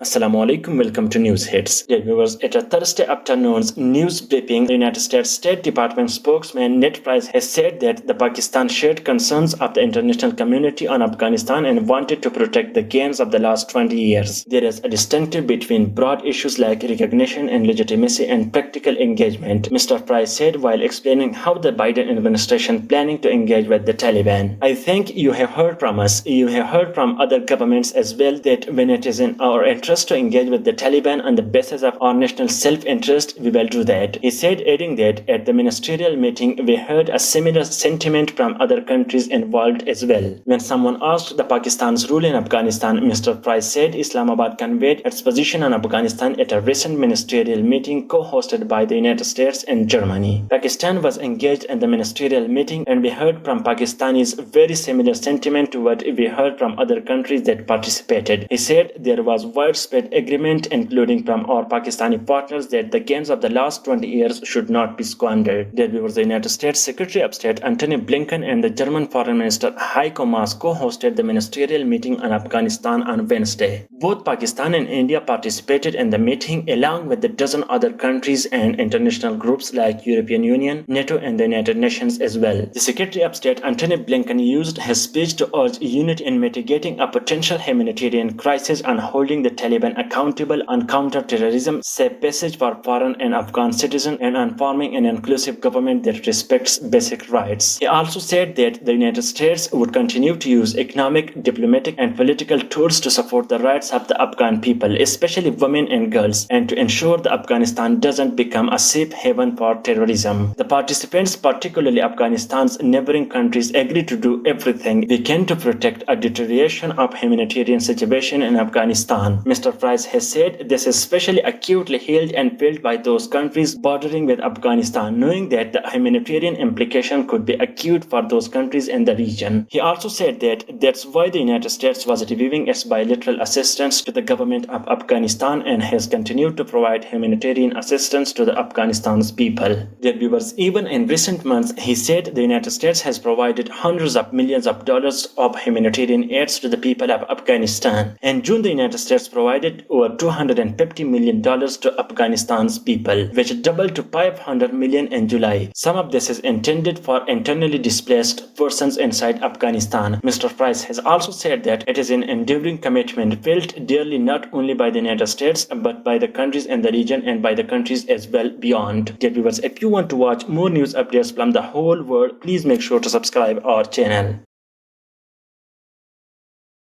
Assalamu alaikum, welcome to News Hits. Dear viewers, at a Thursday afternoon's news briefing, the United States State Department spokesman Ned Price has said that the Pakistan shared concerns of the international community on Afghanistan and wanted to protect the gains of the last 20 years. There is a distinction between broad issues like recognition and legitimacy and practical engagement, Mr. Price said while explaining how the Biden administration planning to engage with the Taliban. I think you have heard from us, you have heard from other governments as well that when it is in our interest to engage with the Taliban on the basis of our national self-interest, we will do that. He said, adding that at the ministerial meeting, we heard a similar sentiment from other countries involved as well. When someone asked the Pakistan's role in Afghanistan, Mr. Price said Islamabad conveyed its position on Afghanistan at a recent ministerial meeting co-hosted by the United States and Germany. Pakistan was engaged in the ministerial meeting and we heard from Pakistanis very similar sentiment to what we heard from other countries that participated. He said there was widespread agreement, including from our Pakistani partners, that the gains of the last 20 years should not be squandered. There was the United States Secretary of State Antony Blinken and the German Foreign Minister Heiko Maas co-hosted the ministerial meeting on Afghanistan on Wednesday. Both Pakistan and India participated in the meeting along with a dozen other countries and international groups like European Union, NATO and the United Nations as well. The Secretary of State Antony Blinken used his speech to urge unity in mitigating a potential humanitarian crisis and holding the Taliban accountable on counter-terrorism, safe passage for foreign and Afghan citizens, and on forming an inclusive government that respects basic rights. He also said that the United States would continue to use economic, diplomatic, and political tools to support the rights of the Afghan people, especially women and girls, and to ensure that Afghanistan doesn't become a safe haven for terrorism. The participants, particularly Afghanistan's neighboring countries, agreed to do everything they can to protect a deterioration of humanitarian situation in Afghanistan. Mr. Price has said this is especially acutely held and felt by those countries bordering with Afghanistan, knowing that the humanitarian implication could be acute for those countries in the region. He also said that that's why the United States was reviewing its bilateral assistance to the government of Afghanistan and has continued to provide humanitarian assistance to the Afghanistan's people. Dear viewers, even in recent months, he said the United States has provided hundreds of millions of dollars of humanitarian aids to the people of Afghanistan. In June, the United States provided over $250 million to Afghanistan's people, which doubled to $500 million in July. Some of this is intended for internally displaced persons inside Afghanistan. Mr. Price has also said that it is an enduring commitment felt dearly not only by the United States but by the countries in the region and by the countries as well beyond. Dear viewers, if you want to watch more news updates from the whole world, please make sure to subscribe our channel.